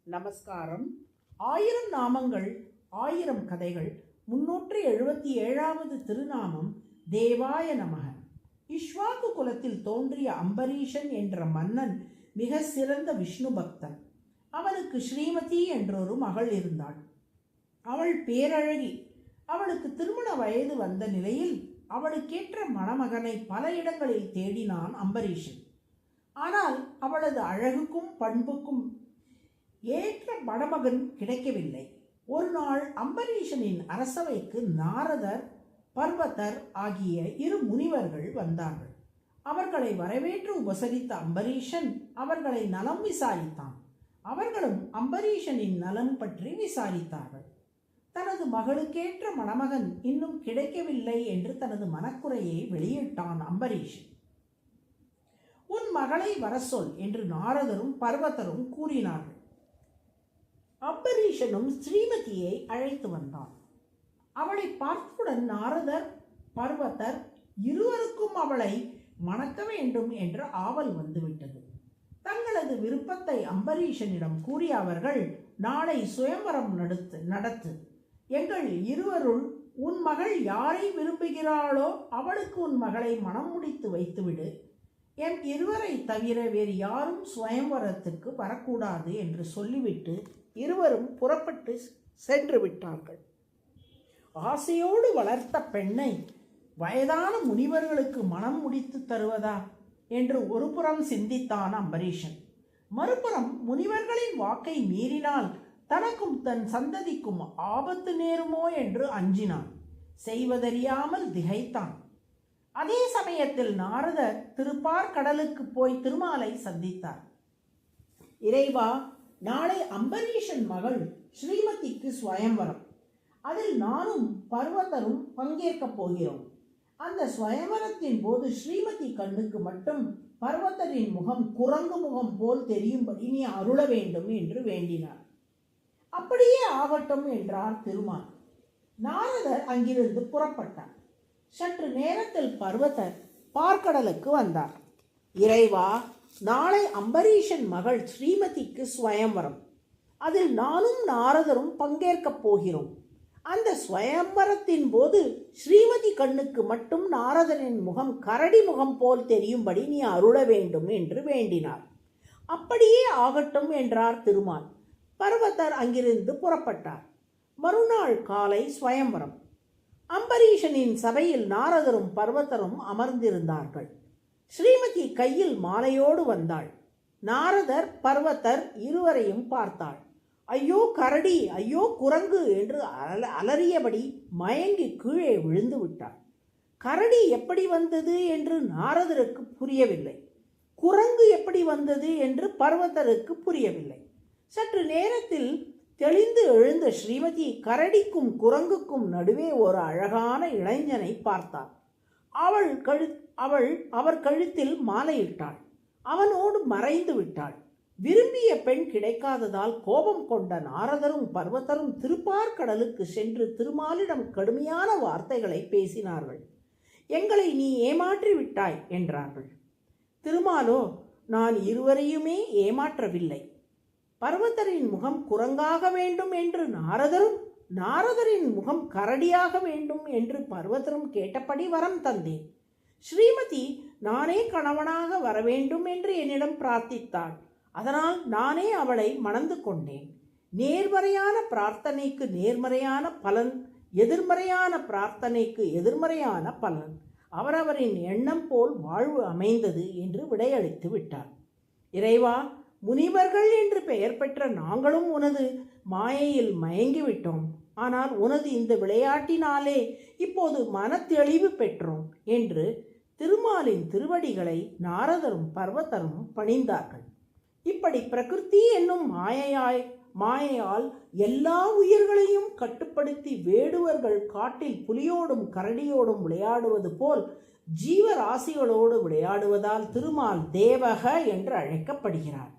நமஸ்காரம். 1000 நாமங்கள் 1000 கதைகள் 377வது திருநாமம் தேவாய நமக. இஷ்வாகு குலத்தில் தோன்றிய அம்பரீஷன் என்ற மன்னன் மிக சிறந்த விஷ்ணு பக்தன். அவனுக்கு ஸ்ரீமதி என்றொரு மகள் இருந்தாள். அவள் பேரழகி. அவளுக்கு திருமண வயது வந்த நிலையில் அவளுக்கேற்ற மணமகனை பல இடங்களில் தேடினான் அம்பரீஷன். ஆனால் அவளது அழகுக்கும் பண்புக்கும் ஏற்ற மணமகன் கிடைக்கவில்லை. ஒரு நாள் அம்பரீஷனின் அரசவைக்கு நாரதர், பர்வதர் ஆகிய 2 முனிவர்கள் வந்தார்கள். அவர்களை வரவேற்று உபசரித்த அம்பரீஷன் அவர்களை நலம் விசாரித்தான். அவர்களும் அம்பரீஷனின் நலம் பற்றி விசாரித்தார்கள். தனது மகளுக்கேற்ற மணமகன் இன்னும் கிடைக்கவில்லை என்று தனது மனக்குறையை வெளியிட்டான் அம்பரீஷன். உன் மகளை வர சொல் என்று நாரதரும் பர்வதரும் கூறினார்கள். அம்பரீஷனும் ஸ்ரீமதியை அழைத்து வந்தான். அவளை பார்த்தவுடன் நாரதர், பர்வதர் இருவருக்கும் அவளை மணக்க வேண்டும் என்ற ஆவல் வந்துவிட்டது. தங்களது விருப்பத்தை அம்பரீஷனிடம் கூறிய அவர்கள், நாளை சுயம்வரம் நடத்து. எங்கள் இருவருள் உன் மகள் யாரை விரும்புகிறாளோ அவளுக்கு உன் மகளை மனம் முடித்து வைத்துவிடு. என் இருவரை தவிர வேறு யாரும் சுயம்வரத்துக்கு வரக்கூடாது என்று சொல்லிவிட்டு இருவரும் புறப்பட்டு சென்று விட்டார்கள். ஆசையோடு வளர்த்த பெண்ணை வயதான முனிவர்களுக்கு மனம் முடித்து தருவதா என்று ஒரு புறம் சிந்தித்தான் அம்பரீஷன். மறுபுறம் முனிவர்களின் வாக்கை மீறினால் தனக்கும் தன் சந்ததிக்கும் ஆபத்து நேருமோ என்று அஞ்சினான். செய்வதறியாமல் திகைத்தான். அதே சமயத்தில் நாரதர் திருப்பார்கடலுக்கு போய் திருமாலை சந்தித்தார். இறைவா, நாளை அம்பரீஷன் மகள் ஸ்ரீமதிக்கு ஸ்வயம்வரம். அதில் நானும் பர்வதரும் பங்கேற்கப் போகிறோம். அந்த ஸ்வயம்வரத்தின் போது ஸ்ரீமதி கண்ணுக்கு மட்டும் பர்வதரின் முகம் குரங்கு முகம் போல் தெரியும்படி நீ அருள வேண்டும் என்று வேண்டினார். அப்படியே ஆகட்டும் என்றார் திருமால். நாரதர் அங்கிருந்து புறப்பட்டார். சற்று நேரத்தில் பர்வதர் பார்க்கடலுக்கு வந்தார். இறைவா, நாளை அம்பரீஷன் மகள் ஸ்ரீமதிக்கு ஸ்வயம்வரம். அதில் நானும் நாரதரும் பங்கேற்கப் போகிறோம். அந்த ஸ்வயம்வரத்தின் போது ஸ்ரீமதி கண்ணுக்கு மட்டும் நாரதரின் முகம் கரடி முகம் போல் தெரியும்படி நீ அருள வேண்டும் என்று வேண்டினார். அப்படியே ஆகட்டும் என்றார் திருமால். பர்வதர் அங்கிருந்து புறப்பட்டார். மறுநாள் காலை ஸ்வயம்வரம். அம்பரீஷனின் சபையில் நாரதரும் பர்வதரும் அமர்ந்திருந்தார்கள். ஸ்ரீமதி கையில் மாலையோடு வந்தாள். நாரதர், பர்வதர் இருவரையும் பார்த்தாள். ஐயோ கரடி, ஐயோ குரங்கு என்று அலறியபடி மயங்கி கீழே விழுந்து விட்டாள். கரடி எப்படி வந்தது என்று நாரதருக்கு புரியவில்லை. குரங்கு எப்படி வந்தது என்று பர்வதருக்கு புரியவில்லை. சற்று நேரத்தில் தெளிந்து எழுந்த ஸ்ரீமதி கரடிக்கும் குரங்குக்கும் நடுவே ஒரு அழகான இளைஞனை பார்த்தாள். அவர் கழுத்தில் மாலையிட்டாள். அவனோடு மறைந்து விட்டாள். விரும்பிய பெண் கிடைக்காததால் கோபம் கொண்ட நாரதரும் பர்வதரும் திருப்பார்கடலுக்கு சென்று திருமாலிடம் கடுமையான வார்த்தைகளை பேசினார்கள். எங்களை நீ ஏமாற்றி விட்டாய் என்றார்கள். திருமாலோ, நான் இருவரையுமே ஏமாற்றவில்லை. பர்வதரின் முகம் குரங்காக வேண்டும் என்று நாரதரும், நாரதரின் முகம் கரடியாக வேண்டும் என்று பர்வதரும் கேட்டபடி வரம் தந்தேன். ஸ்ரீமதி நானே கணவனாக வர வேண்டும் என்று என்னிடம் பிரார்த்தித்தாள். அதனால் நானே அவளை மணந்து கொண்டேன். நேர்மறையான பிரார்த்தனைக்கு நேர்மறையான பலன், எதிர்மறையான பிரார்த்தனைக்கு எதிர்மறையான பலன். அவரவரின் எண்ணம் போல் வாழ்வு அமைந்தது என்று விடையளித்து விட்டார். இறைவா, முனிவர்கள் என்று பெயர் பெற்ற நாங்களும் உனது மாயையில் மயங்கிவிட்டோம். ஆனால் உனது இந்த விளையாட்டினாலே இப்போது மனத்தெளிவு பெற்றோம் என்று திருமாலின் திருவடிகளை நாரதரும் பர்வதரும் பணிந்தார்கள். இப்படி பிரகிருதி என்னும் மாயையால் எல்லா உயிர்களையும் கட்டுப்படுத்தி வேடுவர்கள் காட்டில் புலியோடும் கரடியோடும் விளையாடுவது போல் ஜீவராசிகளோடு விளையாடுவதால் திருமால் தேவக என்று அழைக்கப்படுகிறார்.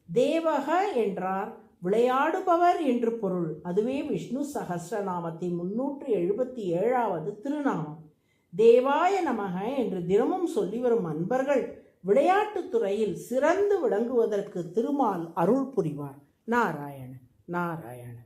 தேவக என்றார் விளையாடுபவர் என்று பொருள். அதுவே விஷ்ணு சஹஸ்ரநாமத்தின் 377வது திருநாமம். தேவாய நமக என்று தினமும் சொல்லி வரும் அன்பர்கள் விளையாட்டுத் துறையில் சிறந்து விளங்குவதற்கு திருமால் அருள் புரிவார். நாராயண நாராயண.